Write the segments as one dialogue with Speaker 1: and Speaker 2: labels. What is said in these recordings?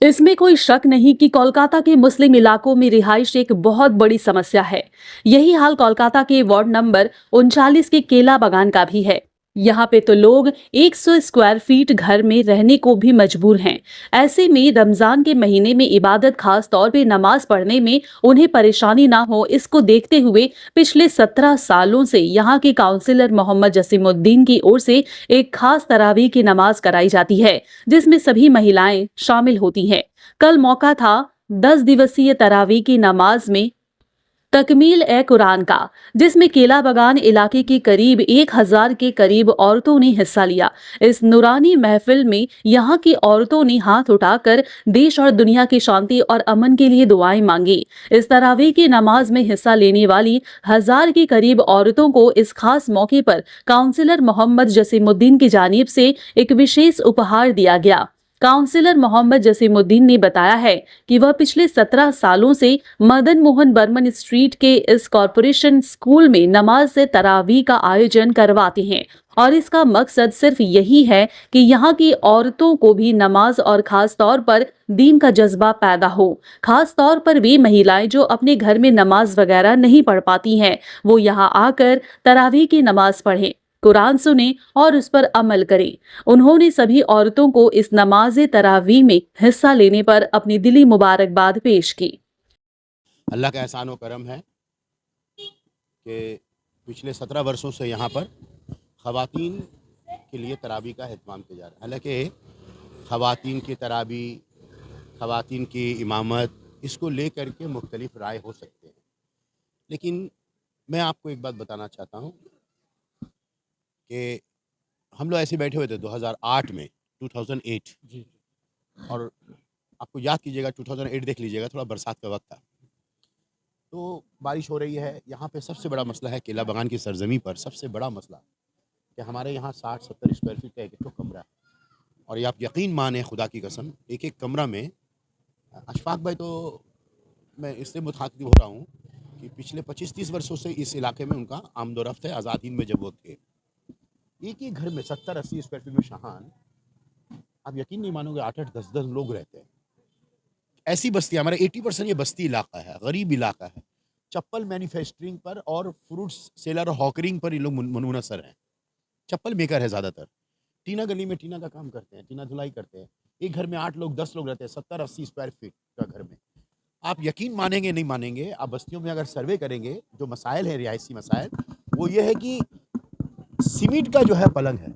Speaker 1: इसमें कोई शक नहीं कि कोलकाता के मुस्लिम इलाकों में रिहाइश एक बहुत बड़ी समस्या है। यही हाल कोलकाता के वार्ड नंबर 39 के केला बागान का भी है। यहाँ पे तो लोग 100 स्क्वायर फीट घर में रहने को भी मजबूर हैं। ऐसे में रमजान के महीने में इबादत, खास तौर पे नमाज पढ़ने में उन्हें परेशानी ना हो, इसको देखते हुए पिछले 17 सालों से यहाँ के काउंसिलर मोहम्मद जसीमुद्दीन की ओर से एक खास तरावीह की नमाज कराई जाती है, जिसमें सभी महिलाएं शामिल होती हैं। कल मौका था 10 दिवसीय तरावीह की नमाज में तकमील ए कुरान का, जिसमें केला बगान इलाके की करीब 1000 के करीब औरतों ने हिस्सा लिया। इस नूरानी महफिल में यहाँ की औरतों ने हाथ उठाकर देश और दुनिया की शांति और अमन के लिए दुआएं मांगी। इस तरावीह की नमाज में हिस्सा लेने वाली 1000 के करीब औरतों को इस खास मौके पर काउंसिलर मोहम्मद जसीमुद्दीन की जानिब से एक विशेष उपहार दिया गया। काउंसिलर मोहम्मद जसीमुद्दीन ने बताया है कि वह पिछले 17 सालों से मदन मोहन बर्मन स्ट्रीट के इस कॉरपोरेशन स्कूल में नमाज से तरावीह का आयोजन करवाते हैं और इसका मकसद सिर्फ यही है कि यहाँ की औरतों को भी नमाज और खास तौर पर दीन का जज्बा पैदा हो। खास तौर पर वे महिलाएं जो अपने घर में नमाज वगैरह नहीं पढ़ पाती हैं, वो यहाँ आकर तरावीह की नमाज पढ़ें, कुरान सुने और उस पर अमल करें। उन्होंने सभी औरतों को इस नमाज तरावीह में हिस्सा लेने पर अपनी दिली मुबारकबाद पेश की।
Speaker 2: अल्लाह का एहसान व करम है कि पिछले 17 वर्षों से यहाँ पर ख़वातीन के लिए तरावी का अहतमाम किया जा रहा है। हालांकि ख़वातीन की तरावी, ख़वातीन की इमामत, इसको लेकर के मुख्तलिफ राय हो सकते हैं, लेकिन मैं आपको एक बात बताना चाहता हूँ कि हम लोग ऐसे बैठे हुए थे 2008 में, 2008
Speaker 3: जी।
Speaker 2: और आपको याद कीजिएगा 2008 देख लीजिएगा, थोड़ा बरसात का वक्त था, तो बारिश हो रही है। यहाँ पे सबसे बड़ा मसला है, केला बागान की सरजमी पर सबसे बड़ा मसला कि हमारे यहाँ 60-70 स्क्वायर फीट का एक एक कमरा है, और ये आप यकीन माने खुदा की कसम, एक एक कमरा में अशफाक भाई, तो मैं इससे मुखातिब हो रहा हूँ कि पिछले 25-30 वर्षों से इस इलाके में उनका आमदोरफ्त है। आज़ाद हिंद में जब वो थे, एक ही घर में 70-80 स्क्वायर फीट में शाहान, आप यकीन नहीं मानोगे, 8-8, 10-10 लोग रहते हैं। ऐसी बस्ती, हमारा 80% ये बस्ती इलाका है, गरीब इलाका है। चप्पल मैन्युफैक्चरिंग पर और फ्रूट्स सेलर और हॉकरिंग पर ये लोग मुनसर हैं। चप्पल मेकर है ज़्यादातर। टीना गली में टीना का काम करते हैं, टीना धुलाई करते हैं। एक घर में 8 लोग, 10 लोग रहते हैं, 70-80 स्क्वायर फीट का घर में। आप यकीन मानेंगे नहीं मानेंगे, आप बस्तियों में अगर सर्वे करेंगे, जो मसाइल है, रिहायशी मसाइल, वो ये है कि सीमेंट का जो है पलंग है।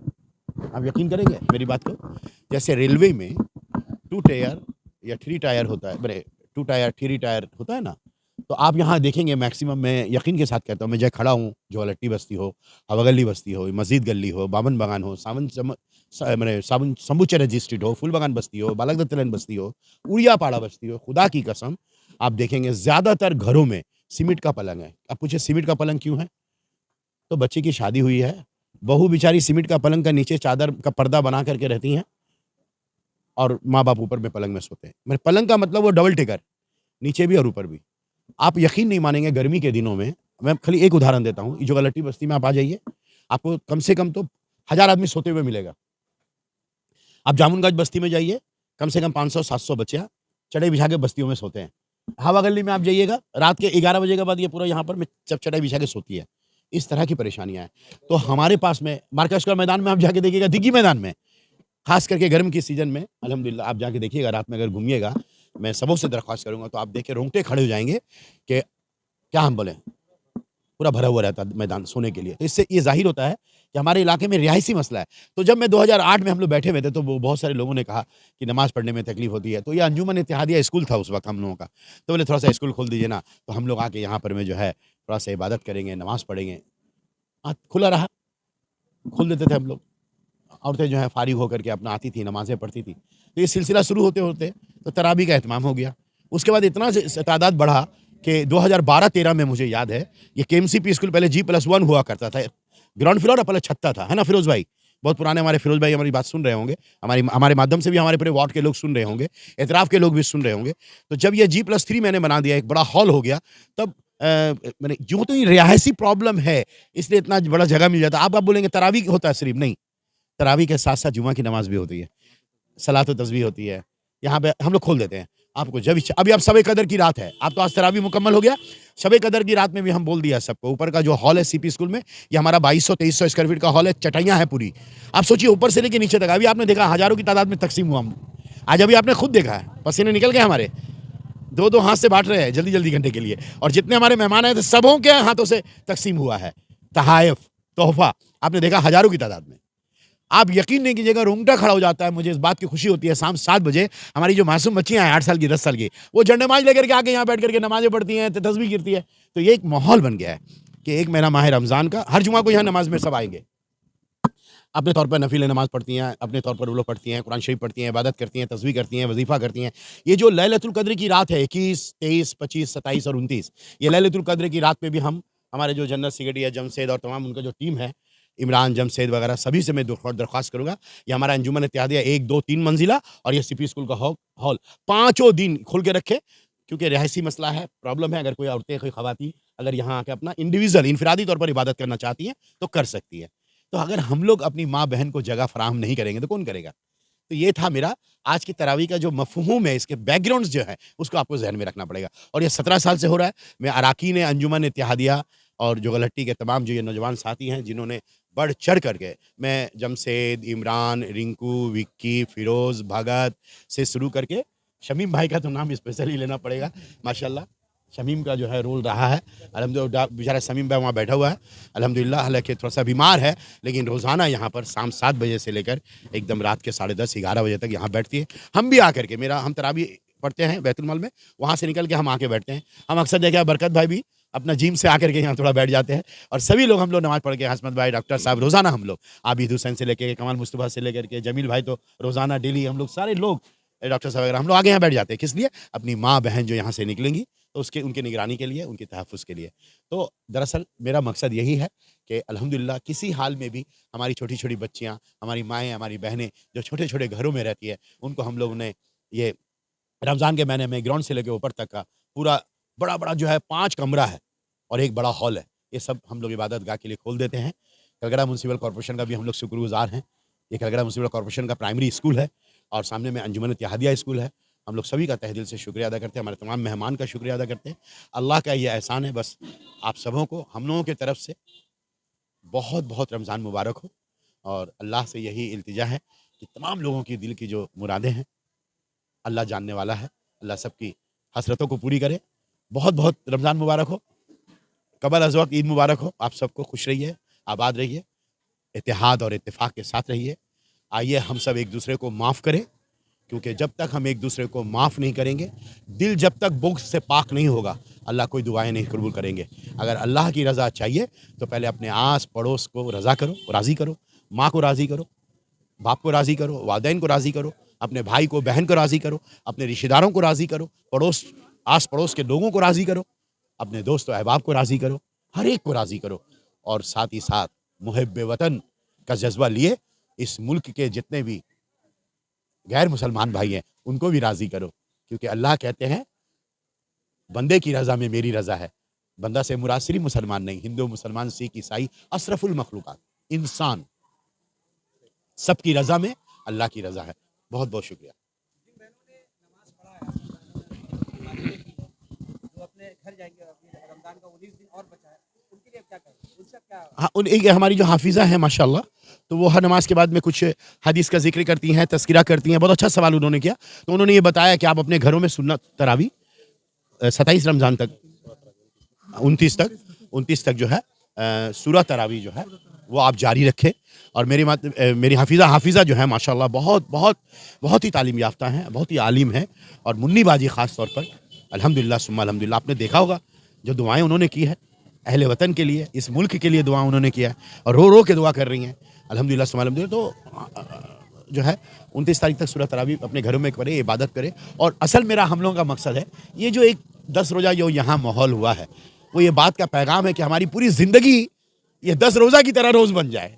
Speaker 2: आप यकीन करेंगे मेरी बात को? जैसे रेलवे में 2 टायर या 3 टायर होता है, बड़े 2 टायर 3 टायर होता है ना, तो आप यहाँ देखेंगे मैक्सिमम, मैं यकीन के साथ कहता हूँ, मैं जहाँ खड़ा हूँ, ज्वालट्टी बस्ती हो, हवागली बस्ती हो, मस्जिद गली हो, बामन बागान हो, मैंने शंभूचर रजिस्ट्रेट हो, फूल बागान बस्ती हो, बालक दत्त लाइन बस्ती हो, उड़ियापाड़ा बस्ती हो, खुदा की कसम आप देखेंगे ज़्यादातर घरों में सीमेंट का पलंग है। अब पूछे सीमेंट का पलंग क्यों है? तो बच्चे की शादी हुई है, बहू बेचारी सीमेंट का पलंग का नीचे चादर का पर्दा बना करके रहती हैं, और माँ बाप ऊपर में पलंग में सोते हैं। मेरे पलंग का मतलब वो डबल टेकर, नीचे भी और ऊपर भी। आप यकीन नहीं मानेंगे, गर्मी के दिनों में, मैं खाली एक उदाहरण देता हूँ, जो गलटी बस्ती में आप आ जाइए, आपको कम से कम तो 1000 आदमी सोते हुए मिलेगा। आप जामुनगंज बस्ती में जाइए, कम से कम 500-700 बच्चियाँ चटाई बिछा के बस्तियों में सोते हैं। हवा गली में आप जाइएगा, रात के 11 बजे के बाद ये पूरा यहाँ पर में जब चटाई बिछा के सोती है। इस तरह की परेशानियाँ हैं। तो हमारे पास में मार्कस का मैदान में आप जाके देखिएगा, दिग्गी मैदान में, खास करके गर्म की सीजन में, अल्हम्दुलिल्लाह आप जाके देखिएगा, रात में अगर घूमिएगा, मैं सबों से दरख्वास्त करूँगा, तो आप देख के रोंगटे खड़े हो जाएँगे कि क्या हम बोलें, पूरा भरा हुआ रहता है मैदान सोने के लिए। तो इससे ये ज़ाहिर होता है कि हमारे इलाके में रिहायशी मसला है। तो जब मैं 2008 में हम लोग बैठे हुए थे, तो वो बहुत सारे लोगों ने कहा कि नमाज़ पढ़ने में तकलीफ़ होती है। तो ये अंजुमन इत्तेहादिया स्कूल था उस वक़्त हम लोगों का। तो बोले थोड़ा-सा स्कूल खोल दीजिए ना, तो हम लोग आके यहाँ पर में जो है थोड़ा-सा इबादत करेंगे, नमाज़ पढ़ेंगे। खुला रहा, खोल देते थे हम लोग। औरतें जो हैं फ़ारिग होकर के अपना आती थी, नमाज़ें पढ़ती थी। तो ये सिलसिला शुरू होते-होते तो तरावी का एहतमाम हो गया। उसके बाद इतना तादाद बढ़ा कि 2012-13 में मुझे याद है, ये केएमसीपी स्कूल पहले G+1 हुआ करता था। ग्राउंड फ्लोर और पहले छत्ता था, है ना फिरोज़ भाई? बहुत पुराने हमारे फिरोज़ भाई हमारी बात सुन रहे होंगे। हमारे माध्यम से भी हमारे पूरे वार्ड के लोग सुन रहे होंगे, एतराफ़ के लोग भी सुन रहे होंगे। तो जब ये G+3 मैंने बना दिया, एक बड़ा हॉल हो गया, तब मैंने यूँ तो ये रिहायशी प्रॉब्लम है, इसलिए इतना बड़ा जगह मिल जाता है। आप बोलेंगे तरावी होता है सिर्फ़, नहीं। तरावी के साथ-साथ जुमा की नमाज़ भी होती है, सलात व तस्बीह होती है, यहाँ पे हम लोग खोल देते हैं। आपको जब इच्छा, अभी अब शब कदर की रात है, आप तो आज तरावी मुकम्मल हो गया। शब कदर की रात में भी हम बोल दिया सबको, ऊपर का जो हॉल है सीपी स्कूल में, ये हमारा 2200-2300 स्क्वायर फीट का हॉल है, चटाइयाँ हैं पूरी। आप सोचिए ऊपर से लेके नीचे तक, अभी आपने देखा हज़ारों की तादाद में तकसीम हुआ हम। आज अभी आपने खुद देखा है, पसीने निकल गए हमारे, 2-2 हाथ से बाँट रहे हैं जल्दी-जल्दी घंटे के लिए। और जितने हमारे मेहमान आए थे सबों के हाथों से तकसीम हुआ है, तहाइफ, तोहफ़ा, आपने देखा हज़ारों की तादाद में। आप यकीन नहीं कीजिएगा, रोंगटा खड़ा हो जाता है, मुझे इस बात की खुशी होती है। शाम 7 बजे हमारी जो मासूम बच्चियाँ हैं 8 साल की, 10 साल की, वो झंडे-माज लेकर के आके यहाँ बैठ करके नमाज़ें पढ़ती हैं, तस्बीह गिरती है। तो ये एक माहौल बन गया है कि एक महीना माह रमज़ान का, हर जुमा को यहाँ नमाज़ में सब आएँगे। अपने तौर पर नफ़िल नमाज़ पढ़ती हैं, अपने तौर पर वो लोग पढ़ती हैं, कुरान शरीफ पढ़ती हैं, इबादत करती हैं, तस्बीह करती हैं, वज़ीफ़ा करती हैं। ये जो लैलतुल क़द्र की रात है 21, 23, 25, 27 और 29, ये लैलतुल क़द्र की रात पे भी हम, हमारे जो जनरल सेक्रेटरी है जमशेद और तमाम उनका जो टीम है, इमरान, जमशेद वगैरह सभी से मैं दरख्वास्त करूँगा, ये हमारा अंजुमन इत्तेहादिया 1, 2, 3 मंजिला और ये सीपी स्कूल का हॉल पाँचों दिन खोल के रखे, क्योंकि रिहायशी मसला है, प्रॉब्लम है। अगर कोई औरतें, कोई ख़वातीन अगर यहाँ आके अपना इंडिविजुअल, इनफ़रादी तौर पर इबादत करना चाहती हैं, तो कर सकती है। तो अगर हम लोग अपनी माँ-बहन को जगह फ़राहम नहीं करेंगे, तो कौन करेगा? तो ये था मेरा आज की तरावी का जो मफ़हूम है, इसके बैकग्राउंड्स जो हैं, उसको आपको ज़हन में रखना पड़ेगा। और ये 17 साल से हो रहा है। मैं अराकीन अंजुमन इत्तेहादिया और जोगलहट्टी के तमाम जो ये नौजवान साथी हैं, जिन्होंने बढ़-चढ़ करके, मैं जमशेद, इमरान, रिंकू, विक्की, फ़िरोज़, भगत से शुरू करके शमीम भाई का तो नाम स्पेशली लेना पड़ेगा, माशाअल्लाह। शमीम का जो है रोल रहा है, अल्हम्दुलिल्लाह। बेचारा शमीम भाई वहाँ बैठा हुआ है, अल्हम्दुलिल्लाह, हालाँकि थोड़ा-सा बीमार है, लेकिन रोज़ाना यहाँ पर शाम 7 बजे से लेकर एकदम रात के 10:30-11 बजे तक यहाँ बैठती है। हम भी आकर के, हम तरावी पढ़ते हैं बैतुल माल में, वहाँ से निकल के हम आके बैठते हैं। हम अक्सर देखे हैं बरकत भाई भी अपना जिम से आकर के यहाँ थोड़ा बैठ जाते हैं, और सभी लोग हम लोग नमाज़ पढ़ के, हसमत भाई, डॉक्टर साहब, रोज़ाना हम लोग, आबिद हुसैन से लेके कमाल मुस्तफ़ा से लेकर के जमील भाई, तो रोज़ाना डेली हम लोग सारे लोग, डॉक्टर साहब वगैरह हम लोग आगे यहाँ बैठ जाते हैं। किस लिए? अपनी माँ-बहन जो यहाँ से निकलेंगी, तो उसके उनकी निगरानी के लिए, उनके तहफ़्फ़ुज़ के लिए। तो दरअसल मेरा मकसद यही है कि अल्हम्दुलिल्लाह किसी हाल में भी हमारी छोटी-छोटी बच्चियाँ, हमारी माएँ, हमारी बहनें जो छोटे-छोटे घरों में रहती है, उनको हम लोगों ने ये रमज़ान के महीने में ग्राउंड से लेके ऊपर तक का पूरा बड़ा-बड़ा जो है 5 कमरा है और एक बड़ा हॉल है। ये सब हम लोग इबादतगाह के लिए खोल देते हैं। कलकत्ता म्युनिसिपल कॉर्पोरेशन का भी हम लोग शुक्रगुज़ार हैं। ये कलकत्ता म्युनिसिपल कॉर्पोरेशन का प्राइमरी स्कूल है और सामने में अंजुमन इत्तेहादिया स्कूल है। हम लोग सभी का तहे दिल से शुक्रिया अदा करते हैं, हमारे तमाम मेहमान का शुक्रिया अदा करते हैं। अल्लाह का ये एहसान है, बस आप सबों को, हम लोगों की तरफ से बहुत-बहुत रमज़ान मुबारक हो, और अल्लाह से यही इल्तिजा है कि तमाम लोगों की दिल की जो मुरादें हैं, अल्लाह जानने वाला है। अल्लाह सबकी हसरतों को पूरी करे। बहुत-बहुत रमज़ान मुबारक हो, कबल अज़ वक़्त ईद मुबारक हो। आप सबको खुश रहिए, आबाद रहिए, इत्तेहाद और इत्तेफ़ाक के साथ रहिए। आइए हम सब एक-दूसरे को माफ़ करें, क्योंकि जब तक हम एक-दूसरे को माफ़ नहीं करेंगे, दिल जब तक बुग़्ज़ से पाक नहीं होगा, अल्लाह कोई दुआएँ नहीं कबूल करेंगे। अगर अल्लाह की रज़ा चाहिए, तो पहले अपने आस-पड़ोस को रज़ा करो, राज़ी करो, माँ को राज़ी करो, बाप को राज़ी करो, वालिदैन को राज़ी करो, अपने भाई को, बहन को राज़ी करो, अपने रिश्तेदारों को राज़ी करो, आस-पड़ोस के लोगों को राज़ी करो, अपने दोस्त अहबाब को राज़ी करो, हर एक को राज़ी करो, और साथ ही साथ मुहिब्बे वतन का जज़्बा लिए इस मुल्क के जितने भी गैर मुसलमान भाई हैं, उनको भी राज़ी करो, क्योंकि अल्लाह कहते हैं, बंदे की रज़ा में मेरी रज़ा है। बंदा से मुराद सिर्फ़ मुसलमान नहीं, हिंदू, मुसलमान, सिख, ईसाई, अशरफुल मखलूक़ात, इंसान, सबकी रज़ा में अल्लाह की रज़ा है। बहुत-बहुत शुक्रिया। हाँ, उन एक हमारी जो हाफ़िज़ा हैं माशाअल्लाह, तो वो हर नमाज़ के बाद में कुछ हदीस का ज़िक्र करती हैं, तज़किरा करती हैं। बहुत अच्छा सवाल उन्होंने किया। तो उन्होंने ये बताया कि आप अपने घरों में सुन्नत तरावी 27 रमज़ान तक, 29 तक जो है सूरह तरावी जो है, वो आप जारी रखें। और मेरी हाफ़िज़ा जो है माशाअल्लाह बहुत ही तालीम याफ़्ता हैं, बहुत ही आलिम हैं, और मुन्नी बाजी ख़ास तौर पर अल्हम्दुलिल्लाह सुम्मा अल्हम्दुलिल्लाह, आपने देखा होगा जो दुआएँ उन्होंने की है, अहले वतन के लिए, इस मुल्क के लिए दुआ उन्होंने किया है, और रो-रो के दुआ कर रही हैं। अल्हम्दुलिल्लाह सुम्मा अल्हम्दुलिल्लाह। तो जो है 29 तारीख तक सूरह तरावी अपने घरों में करें, इबादत करें। और असल मेरा हम लोगों का मकसद है, ये जो एक 10 रोज़ा जो यहाँ माहौल हुआ है, वो ये बात का पैगाम है कि हमारी पूरी ज़िंदगी ये 10 रोज़ा की तरह रोज़ बन जाए।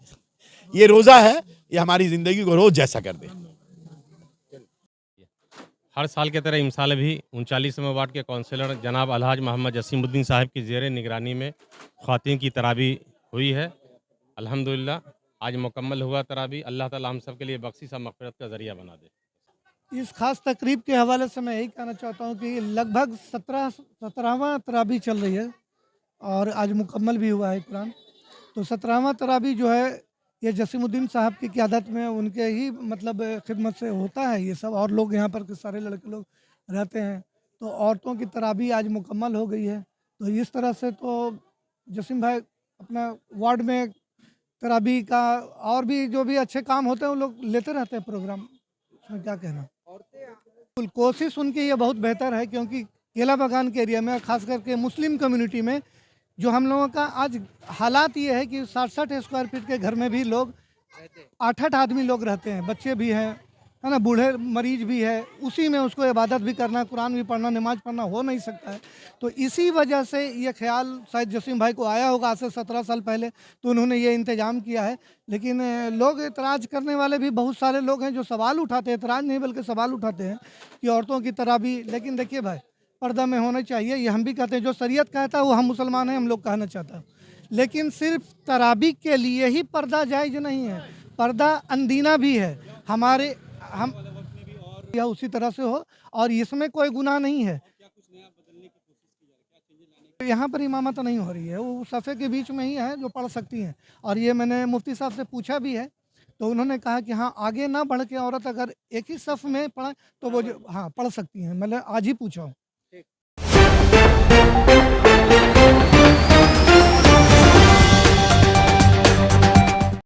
Speaker 2: ये रोज़ा है, ये हमारी ज़िंदगी को रोज़ जैसा कर दे।
Speaker 3: हर साल की तरह इमसाल भी 39वें वार्ड के काउंसलर जनाब अलहाज मोहम्मद जसीमुद्दीन साहब की ज़ेर निगरानी में ख़वातीन की तरावी हुई है। अल्हम्दुलिल्लाह आज मुकम्मल हुआ तरावी। अल्लाह ताला हम सब के लिए बख्शिश और मग़फ़िरत का ज़रिया बना दे।
Speaker 4: इस खास तकरीब के हवाले से मैं यही कहना चाहता हूँ कि लगभग 17वां तराबी चल रही है और आज मुकम्मल भी हुआ है कुरान। तो 17वां तराबी जो है ये जसीमुद्दीन साहब की क़यादत में उनके ही मतलब खिदमत से होता है ये सब, और लोग यहाँ पर के सारे लड़के लोग रहते हैं। तो औरतों की तराबी आज मुकम्मल हो गई है। तो इस तरह से तो जसीम भाई अपना वार्ड में तराबी का और भी जो भी अच्छे काम होते हैं वो लोग लेते रहते हैं प्रोग्राम। उसमें क्या कहना, बिल्कुल कोशिश उनकी ये बहुत बेहतर है, क्योंकि केला बागान के एरिया में खास करके मुस्लिम कम्युनिटी में जो हम लोगों का आज हालात ये है कि 60-60 स्क्वायर फीट के घर में भी लोग 8-8 आदमी लोग रहते हैं, बच्चे भी हैं, है ना, बूढ़े मरीज भी है, उसी में उसको इबादत भी करना, कुरान भी पढ़ना, नमाज पढ़ना हो नहीं सकता है। तो इसी वजह से ये ख्याल शायद जसीम भाई को आया होगा आज से 17 साल पहले, तो उन्होंने ये इंतज़ाम किया है। लेकिन लोग एतराज़ करने वाले भी बहुत सारे लोग हैं जो सवाल उठाते हैं, एतराज़ नहीं बल्कि सवाल उठाते हैं कि औरतों की तरह भी। लेकिन देखिए भाई, पर्दा में होना चाहिए, ये हम भी कहते हैं, जो शरीयत कहता है वो हम मुसलमान हैं, हम लोग कहना चाहता है। लेकिन सिर्फ तराबी के लिए ही पर्दा जायज़ नहीं है, पर्दा अंदीना भी है हमारे, हम या उसी तरह से हो, और इसमें कोई गुनाह नहीं है। यहाँ पर इमामत नहीं हो रही है, वो सफ़े के बीच में ही है जो पढ़ सकती हैं। और ये मैंने मुफ्ती साहब से पूछा भी है, तो उन्होंने कहा कि हाँ, आगे ना बढ़ के औरत अगर एक ही सफ़ में पढ़े तो वो हाँ पढ़ सकती हैं। मतलब आज ही पूछा हूँ।